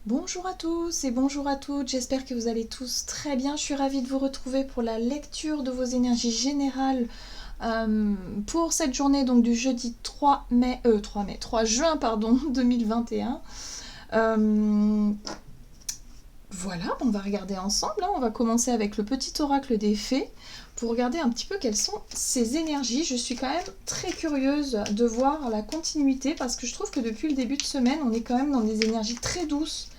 Bonjour à tous et bonjour à toutes, j'espère que vous allez tous très bien. Je suis ravie de vous retrouver pour la lecture de vos énergies générales pour cette journée donc du jeudi 3 juin pardon, 2021. Voilà, on va regarder ensemble, hein. On va commencer avec le petit oracle des fées pour regarder un petit peu quelles sont ces énergies. Je suis quand même très curieuse de voir la continuité parce que je trouve que depuis le début de semaine, on est quand même dans des énergies très douces.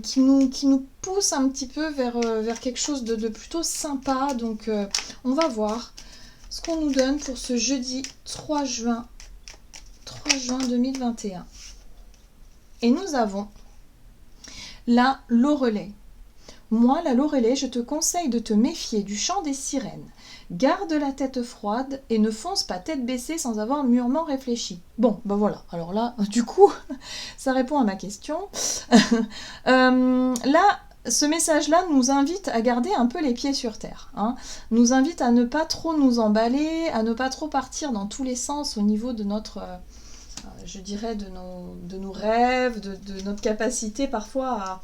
Qui nous pousse un petit peu vers quelque chose de plutôt sympa. Donc on va voir ce qu'on nous donne pour ce jeudi 3 juin 2021. Et nous avons la Loreley. Moi, la Loreley, je te conseille de te méfier du chant des sirènes. Garde la tête froide et ne fonce pas tête baissée sans avoir mûrement réfléchi. Bon, ben voilà. Alors là, du coup, ça répond à ma question. Là, ce message-là nous invite à garder un peu les pieds sur terre. Hein. Nous invite à ne pas trop nous emballer, à ne pas trop partir dans tous les sens au niveau de notre... je dirais de nos rêves, de notre capacité parfois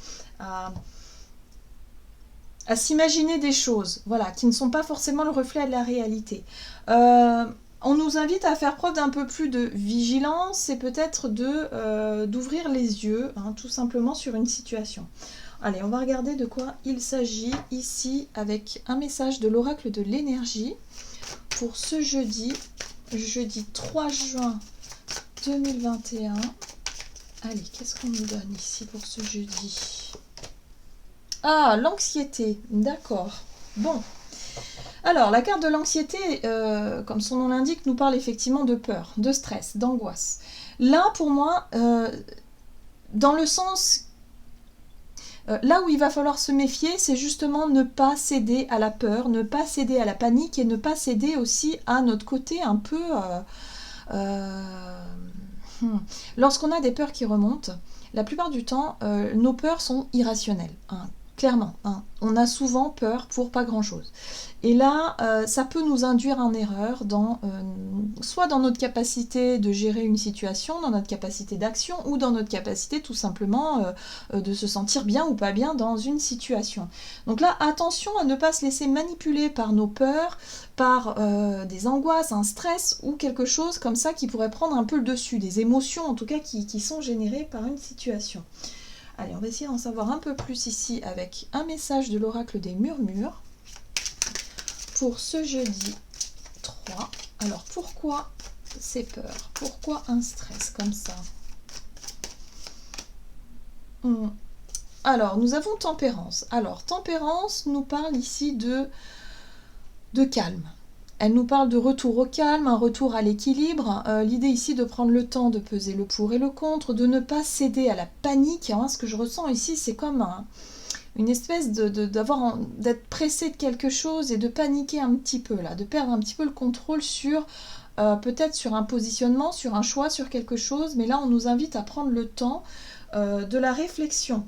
à s'imaginer des choses, voilà, qui ne sont pas forcément le reflet de la réalité. On nous invite à faire preuve d'un peu plus de vigilance et peut-être d'ouvrir les yeux, hein, tout simplement sur une situation. Allez, on va regarder de quoi il s'agit ici avec un message de l'oracle de l'énergie pour ce jeudi 3 juin 2021. Allez, qu'est-ce qu'on nous donne ici pour ce jeudi ? Ah, l'anxiété, d'accord. Bon. Alors, la carte de l'anxiété, comme son nom l'indique, nous parle effectivement de peur, de stress, d'angoisse. Là, pour moi, dans le sens... là où il va falloir se méfier, c'est justement ne pas céder à la peur, ne pas céder à la panique et ne pas céder aussi à notre côté un peu... Lorsqu'on a des peurs qui remontent, la plupart du temps, nos peurs sont irrationnelles. Hein. Clairement, hein. On a souvent peur pour pas grand-chose. Et là, ça peut nous induire en erreur soit dans notre capacité de gérer une situation, dans notre capacité d'action, ou dans notre capacité tout simplement de se sentir bien ou pas bien dans une situation. Donc là, attention à ne pas se laisser manipuler par nos peurs, par des angoisses, un stress ou quelque chose comme ça qui pourrait prendre un peu le dessus, des émotions en tout cas qui sont générées par une situation. Allez, on va essayer d'en savoir un peu plus ici avec un message de l'oracle des murmures pour ce jeudi 3. Alors, pourquoi ces peurs? Pourquoi un stress comme ça? Alors, nous avons tempérance. Alors, tempérance nous parle ici de calme. Elle nous parle de retour au calme, un retour à l'équilibre. L'idée ici de prendre le temps de peser le pour et le contre, de ne pas céder à la panique. Hein, ce que je ressens ici, c'est comme une espèce d'être pressé de quelque chose et de paniquer un petit peu, là, de perdre un petit peu le contrôle sur peut-être sur un positionnement, sur un choix, sur quelque chose. Mais là, on nous invite à prendre le temps de la réflexion.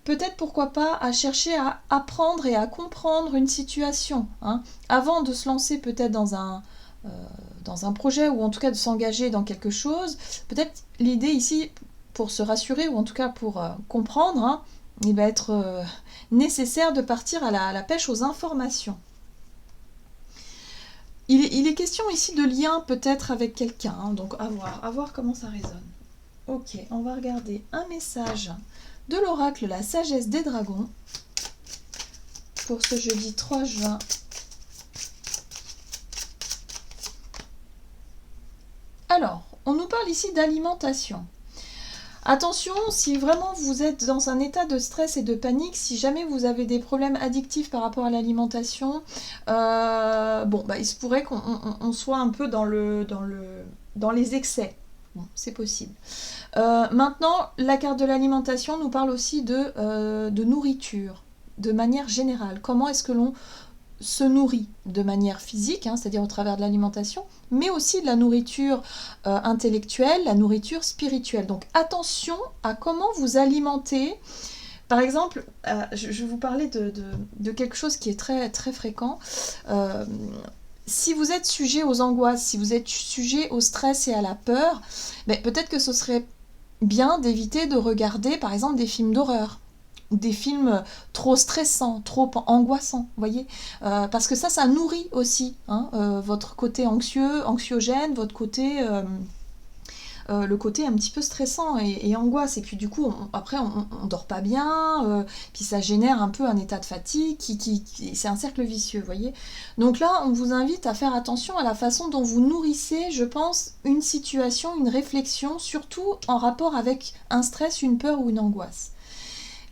Peut-être, pourquoi pas, à chercher à apprendre et à comprendre une situation, hein, avant de se lancer peut-être dans un projet ou en tout cas de s'engager dans quelque chose. Peut-être l'idée ici, pour se rassurer ou en tout cas pour comprendre, hein, il va être nécessaire de partir à la pêche aux informations. Il est question ici de lien peut-être avec quelqu'un, hein, donc à voir comment ça résonne. Ok, on va regarder un message de l'oracle La Sagesse des Dragons pour ce jeudi 3 juin. Alors, on nous parle ici d'alimentation. Attention, si vraiment vous êtes dans un état de stress et de panique, si jamais vous avez des problèmes addictifs par rapport à l'alimentation, il se pourrait qu'on soit un peu dans les excès. Bon, c'est possible. Maintenant, la carte de l'alimentation nous parle aussi de nourriture, de manière générale. Comment est-ce que l'on se nourrit de manière physique, hein, c'est-à-dire au travers de l'alimentation, mais aussi de la nourriture intellectuelle, la nourriture spirituelle. Donc attention à comment vous alimentez. Par exemple, je vais vous parler de quelque chose qui est très, très fréquent. Si vous êtes sujet aux angoisses, si vous êtes sujet au stress et à la peur, peut-être que ce serait bien d'éviter de regarder par exemple des films d'horreur, des films trop stressants, trop angoissants, vous voyez, parce que ça nourrit aussi hein, votre côté anxieux, anxiogène, votre côté le côté un petit peu stressant et angoisse. Et puis du coup, après, on dort pas bien, puis ça génère un peu un état de fatigue, c'est un cercle vicieux, vous voyez. Donc là, on vous invite à faire attention à la façon dont vous nourrissez, je pense, une situation, une réflexion, surtout en rapport avec un stress, une peur ou une angoisse.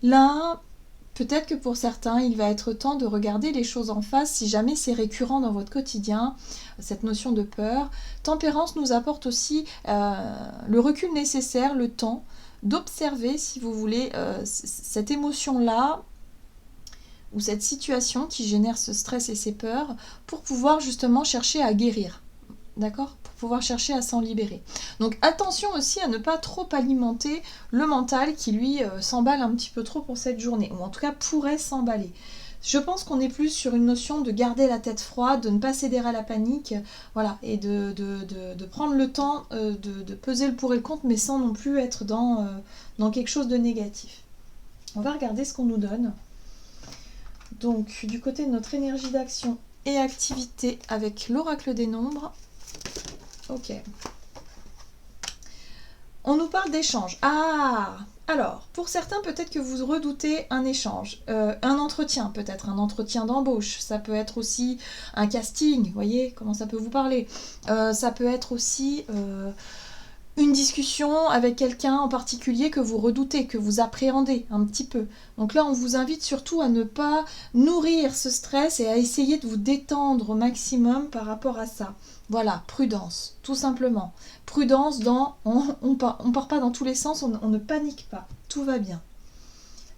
Là, peut-être que pour certains, il va être temps de regarder les choses en face si jamais c'est récurrent dans votre quotidien, cette notion de peur. Tempérance nous apporte aussi le recul nécessaire, le temps d'observer, si vous voulez, cette émotion-là ou cette situation qui génère ce stress et ces peurs pour pouvoir justement chercher à guérir. D'accord ? Pour pouvoir chercher à s'en libérer. Donc attention aussi à ne pas trop alimenter le mental qui lui s'emballe un petit peu trop pour cette journée, ou en tout cas pourrait s'emballer. Je pense qu'on est plus sur une notion de garder la tête froide, de ne pas céder à la panique, voilà, et de prendre le temps de peser le pour et le contre, mais sans non plus être dans quelque chose de négatif. On va regarder ce qu'on nous donne. Donc du côté de notre énergie d'action et activité avec l'oracle des nombres. Ok. On nous parle d'échange. Ah! Alors, pour certains, peut-être que vous redoutez un échange, un entretien, peut-être un entretien d'embauche. Ça peut être aussi un casting, vous voyez comment ça peut vous parler. Ça peut être aussi une discussion avec quelqu'un en particulier que vous redoutez, que vous appréhendez un petit peu. Donc là, on vous invite surtout à ne pas nourrir ce stress et à essayer de vous détendre au maximum par rapport à ça. Voilà, prudence, tout simplement. Prudence dans... On part pas dans tous les sens, on ne panique pas. Tout va bien.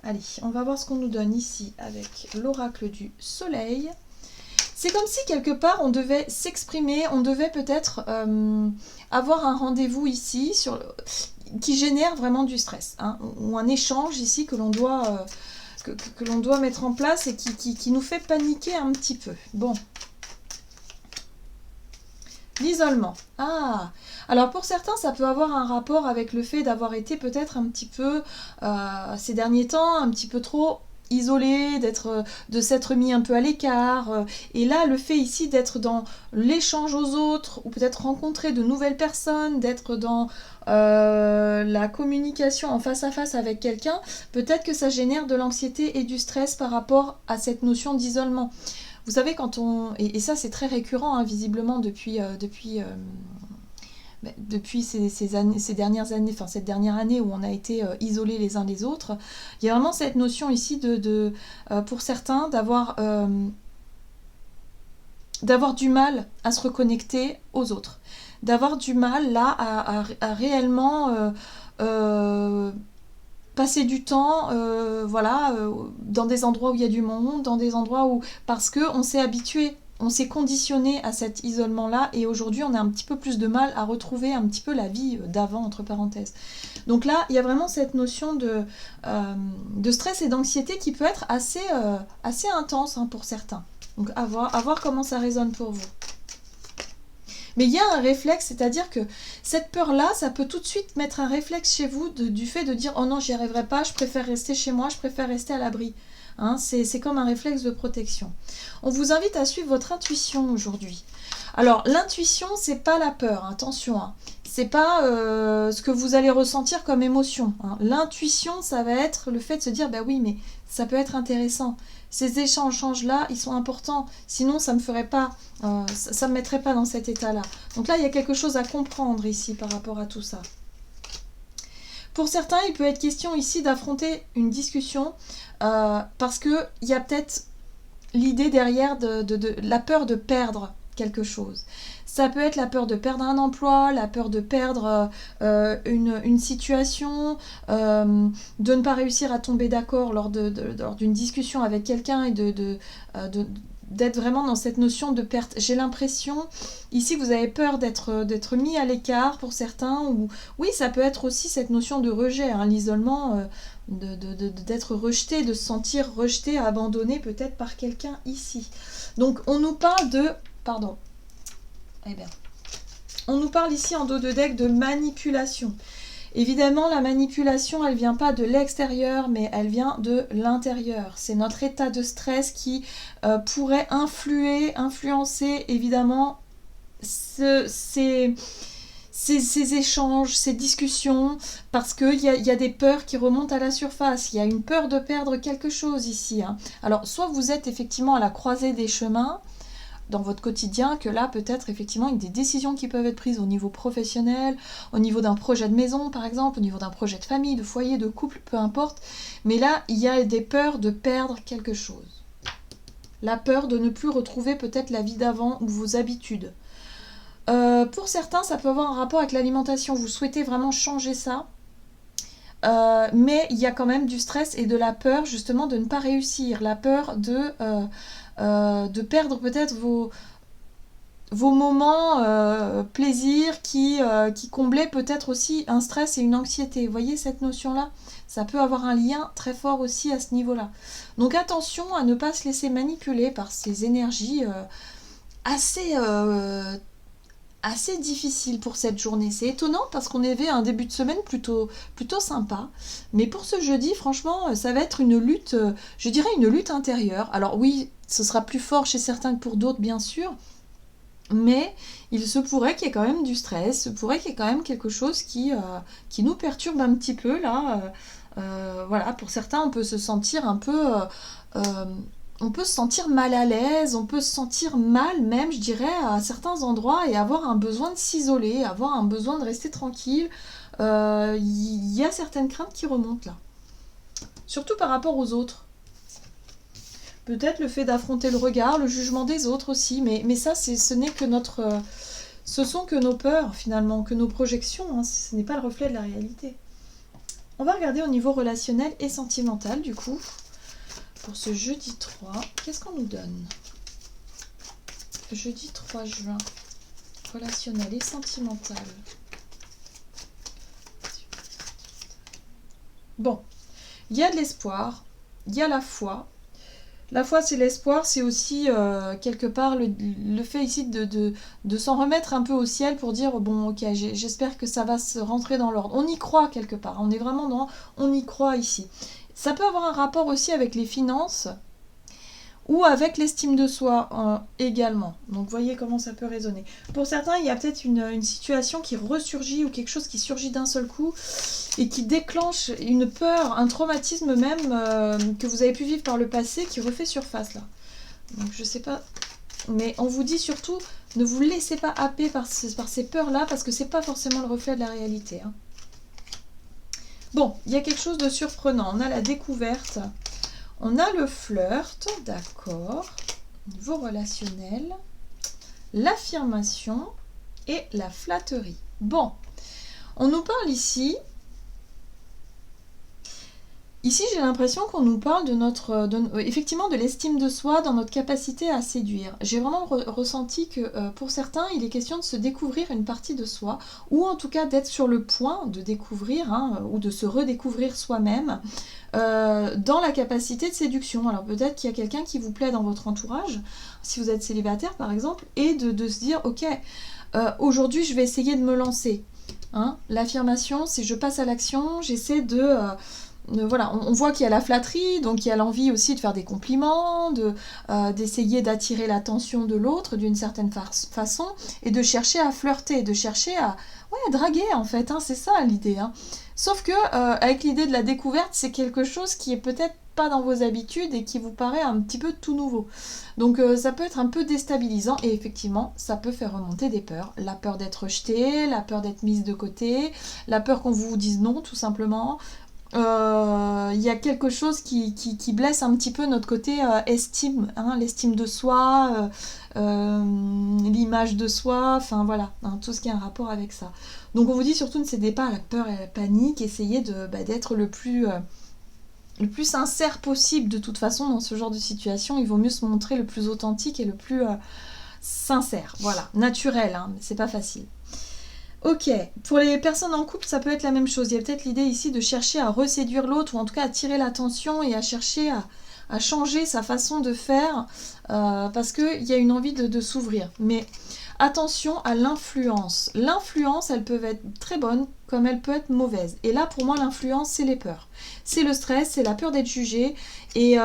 Allez, on va voir ce qu'on nous donne ici avec l'oracle du soleil. C'est comme si quelque part on devait s'exprimer, on devait peut-être avoir un rendez-vous ici qui génère vraiment du stress, hein, ou un échange ici que l'on doit, que l'on doit mettre en place et qui nous fait paniquer un petit peu. Bon. L'isolement. Ah, alors pour certains, ça peut avoir un rapport avec le fait d'avoir été peut-être un petit peu, ces derniers temps, un petit peu trop isolé, de s'être mis un peu à l'écart. Et là, le fait ici d'être dans l'échange aux autres, ou peut-être rencontrer de nouvelles personnes, d'être dans la communication en face à face avec quelqu'un, peut-être que ça génère de l'anxiété et du stress par rapport à cette notion d'isolement. Vous savez, quand on... Et ça, c'est très récurrent, hein, visiblement, depuis ces dernières années, enfin cette dernière année où on a été isolés les uns des autres. Il y a vraiment cette notion ici pour certains, d'avoir du mal à se reconnecter aux autres. D'avoir du mal, là, à réellement... passer du temps dans des endroits où il y a du monde, dans des endroits où... Parce qu'on s'est habitué, on s'est conditionné à cet isolement-là et aujourd'hui on a un petit peu plus de mal à retrouver un petit peu la vie d'avant, entre parenthèses. Donc là, il y a vraiment cette notion de stress et d'anxiété qui peut être assez intense hein, pour certains. Donc à voir comment ça résonne pour vous. Mais il y a un réflexe, c'est-à-dire que cette peur-là, ça peut tout de suite mettre un réflexe chez vous du fait de dire « Oh non, j'y arriverai pas, je préfère rester chez moi, je préfère rester à l'abri. » Hein, c'est comme un réflexe de protection. On vous invite à suivre votre intuition aujourd'hui. Alors, l'intuition, c'est pas la peur, hein, attention. Hein. C'est pas ce que vous allez ressentir comme émotion. Hein. L'intuition, ça va être le fait de se dire « Bah oui, mais ça peut être intéressant. » Ces échanges-là, ils sont importants. Sinon, ça me ferait pas, ça me mettrait pas dans cet état-là. Donc là, il y a quelque chose à comprendre ici par rapport à tout ça. Pour certains, il peut être question ici d'affronter une discussion parce qu'il y a peut-être l'idée derrière de la peur de perdre quelque chose. Ça peut être la peur de perdre un emploi, la peur de perdre une situation, de ne pas réussir à tomber d'accord lors d'une discussion avec quelqu'un et d'être vraiment dans cette notion de perte. J'ai l'impression, ici, vous avez peur d'être mis à l'écart pour certains. Ou oui, ça peut être aussi cette notion de rejet, hein, l'isolement, d'être rejeté, de se sentir rejeté, abandonné peut-être par quelqu'un ici. Donc, on nous parle de... Pardon. Eh bien, on nous parle ici en dos de deck de manipulation. Évidemment, la manipulation, elle vient pas de l'extérieur, mais elle vient de l'intérieur. C'est notre état de stress qui pourrait influencer évidemment ces échanges, ces discussions, parce qu'il y a des peurs qui remontent à la surface. Il y a une peur de perdre quelque chose ici, hein. Alors, soit vous êtes effectivement à la croisée des chemins, dans votre quotidien, que là, peut-être, effectivement, il y a des décisions qui peuvent être prises au niveau professionnel, au niveau d'un projet de maison, par exemple, au niveau d'un projet de famille, de foyer, de couple, peu importe. Mais là, il y a des peurs de perdre quelque chose. La peur de ne plus retrouver peut-être la vie d'avant ou vos habitudes. Pour certains, ça peut avoir un rapport avec l'alimentation. Vous souhaitez vraiment changer ça. Mais il y a quand même du stress et de la peur, justement, de ne pas réussir. La peur de perdre peut-être vos moments plaisir qui comblaient peut-être aussi un stress et une anxiété. Vous voyez cette notion-là? Ça peut avoir un lien très fort aussi à ce niveau-là. Donc attention à ne pas se laisser manipuler par ces énergies assez difficiles pour cette journée. C'est étonnant parce qu'on avait un début de semaine plutôt sympa. Mais pour ce jeudi, franchement, ça va être une lutte, je dirais une lutte intérieure. Alors oui, ce sera plus fort chez certains que pour d'autres, bien sûr. Mais il se pourrait qu'il y ait quand même du stress, il se pourrait qu'il y ait quand même quelque chose qui nous perturbe un petit peu là. Voilà, pour certains, on peut se sentir un peu... on peut se sentir mal à l'aise, on peut se sentir mal même, je dirais, à certains endroits et avoir un besoin de s'isoler, avoir un besoin de rester tranquille. Y a certaines craintes qui remontent là. Surtout par rapport aux autres. Peut-être le fait d'affronter le regard, le jugement des autres aussi, mais ça, ce n'est que ce sont que nos peurs finalement, que nos projections, hein, ce n'est pas le reflet de la réalité. On va regarder au niveau relationnel et sentimental du coup. Pour ce jeudi 3, qu'est-ce qu'on nous donne? Jeudi 3 juin, relationnel et sentimental. Bon, il y a de l'espoir, il y a la foi. La foi, c'est l'espoir, c'est aussi quelque part le fait ici de s'en remettre un peu au ciel pour dire bon, ok, j'espère que ça va se rentrer dans l'ordre. On y croit quelque part, on est vraiment dans on y croit ici. Ça peut avoir un rapport aussi avec les finances ou avec l'estime de soi également. Donc voyez comment ça peut résonner. Pour certains, il y a peut-être une situation qui ressurgit ou quelque chose qui surgit d'un seul coup et qui déclenche une peur, un traumatisme même que vous avez pu vivre par le passé qui refait surface là. Donc je sais pas, mais on vous dit surtout ne vous laissez pas happer par ces peurs-là parce que c'est pas forcément le reflet de la réalité, hein. Bon, il y a quelque chose de surprenant. On a la découverte. On a le flirt, d'accord, niveau relationnel, l'affirmation et la flatterie. Bon, on nous parle ici j'ai l'impression qu'on nous parle effectivement de l'estime de soi dans notre capacité à séduire. J'ai vraiment ressenti que pour certains, il est question de se découvrir une partie de soi, ou en tout cas d'être sur le point de découvrir, hein, ou de se redécouvrir soi-même, dans la capacité de séduction. Alors peut-être qu'il y a quelqu'un qui vous plaît dans votre entourage, si vous êtes célibataire par exemple, et de se dire, ok, aujourd'hui je vais essayer de me lancer. Hein, l'affirmation, c'est je passe à l'action, j'essaie voilà, on voit qu'il y a la flatterie, donc il y a l'envie aussi de faire des compliments, d'essayer d'attirer l'attention de l'autre d'une certaine façon, et de chercher à flirter, de chercher à draguer en fait, hein, c'est ça l'idée. Hein. Sauf que avec l'idée de la découverte, c'est quelque chose qui est peut-être pas dans vos habitudes et qui vous paraît un petit peu tout nouveau. Donc ça peut être un peu déstabilisant et effectivement, ça peut faire remonter des peurs. La peur d'être rejetée, la peur d'être mise de côté, la peur qu'on vous dise non tout simplement. Il y a quelque chose qui blesse un petit peu notre côté estime, hein, l'estime de soi, l'image de soi, enfin voilà, hein, tout ce qui a un rapport avec ça. Donc on vous dit surtout ne cédez pas à la peur et à la panique, essayez d'être le plus sincère possible de toute façon dans ce genre de situation. Il vaut mieux se montrer le plus authentique et le plus sincère, voilà, naturel, hein, mais c'est pas facile. Ok, pour les personnes en couple, ça peut être la même chose. Il y a peut-être l'idée ici de chercher à reséduire l'autre, ou en tout cas à attirer l'attention et à chercher à changer sa façon de faire, parce qu'il y a une envie de s'ouvrir. Mais Attention à l'influence. L'influence, elle peut être très bonne comme elle peut être mauvaise. Et là, pour moi, l'influence, c'est les peurs. C'est le stress, c'est la peur d'être jugé. Et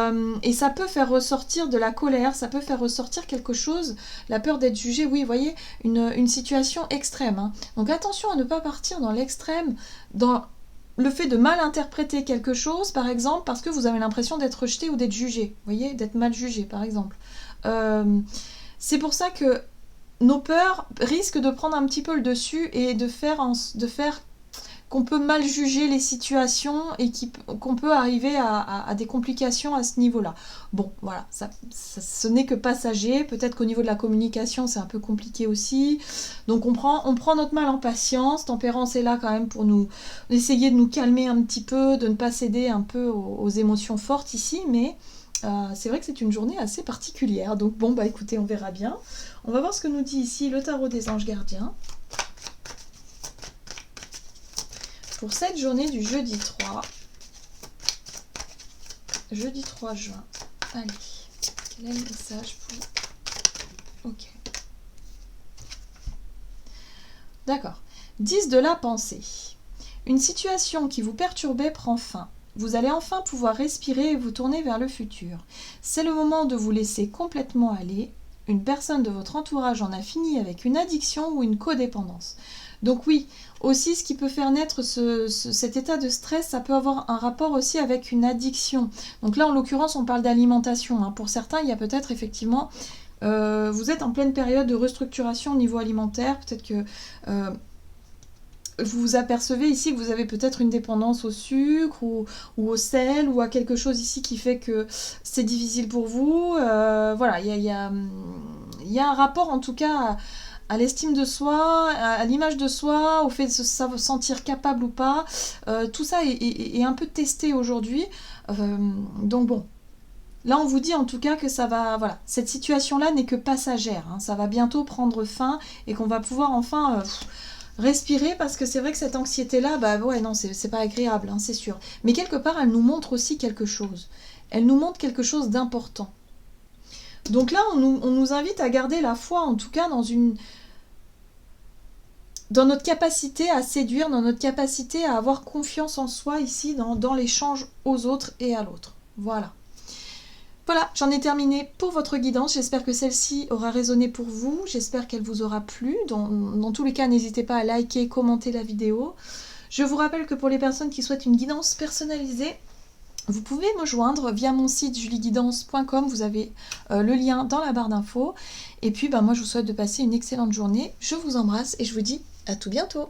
ça peut faire ressortir de la colère, ça peut faire ressortir quelque chose, la peur d'être jugé, oui, vous voyez, une situation extrême. Hein. Donc attention à ne pas partir dans l'extrême, dans le fait de mal interpréter quelque chose, par exemple, parce que vous avez l'impression d'être rejeté ou d'être jugé, vous voyez, d'être mal jugé, par exemple. C'est pour ça que nos peurs risquent de prendre un petit peu le dessus et de faire qu'on peut mal juger les situations et qu'on peut arriver à des complications à ce niveau-là. Bon, voilà, ce n'est que passager. Peut-être qu'au niveau de la communication, c'est un peu compliqué aussi. Donc on prend notre mal en patience. Tempérance est là quand même pour nous essayer de nous calmer un petit peu, de ne pas céder un peu aux émotions fortes ici, mais c'est vrai que c'est une journée assez particulière. Donc bon, bah écoutez, on verra bien. On va voir ce que nous dit ici le tarot des anges gardiens. Pour cette journée du jeudi 3 juin. Allez, quel est le message pour... Ok. D'accord. 10 de la pensée. Une situation qui vous perturbait prend fin. Vous allez enfin pouvoir respirer et vous tourner vers le futur. C'est le moment de vous laisser complètement aller. Une personne de votre entourage en a fini avec une addiction ou une codépendance. Donc oui, aussi ce qui peut faire naître cet état de stress, ça peut avoir un rapport aussi avec une addiction. Donc là, en l'occurrence, on parle d'alimentation. Hein. Pour certains, il y a peut-être effectivement... vous êtes en pleine période de restructuration au niveau alimentaire. Peut-être que... vous vous apercevez ici que vous avez peut-être une dépendance au sucre ou au sel ou à quelque chose ici qui fait que c'est difficile pour vous. Voilà, il y a un rapport en tout cas à l'estime de soi, à l'image de soi, au fait de se sentir capable ou pas. Tout ça est un peu testé aujourd'hui. Donc bon. Là, on vous dit en tout cas que ça va... Voilà, cette situation-là n'est que passagère. Hein, ça va bientôt prendre fin et qu'on va pouvoir enfin... respirer, parce que c'est vrai que cette anxiété-là, bah ouais, non, c'est pas agréable, hein, c'est sûr. Mais quelque part, elle nous montre aussi quelque chose. Elle nous montre quelque chose d'important. Donc là, on nous invite à garder la foi, en tout cas, dans notre capacité à séduire, dans notre capacité à avoir confiance en soi ici, dans l'échange aux autres et à l'autre. Voilà. Voilà, j'en ai terminé pour votre guidance. J'espère que celle-ci aura résonné pour vous. J'espère qu'elle vous aura plu. Dans tous les cas, n'hésitez pas à liker, commenter la vidéo. Je vous rappelle que pour les personnes qui souhaitent une guidance personnalisée, vous pouvez me joindre via mon site julieguidance.com. Vous avez le lien dans la barre d'infos. Et puis, moi, je vous souhaite de passer une excellente journée. Je vous embrasse et je vous dis à tout bientôt.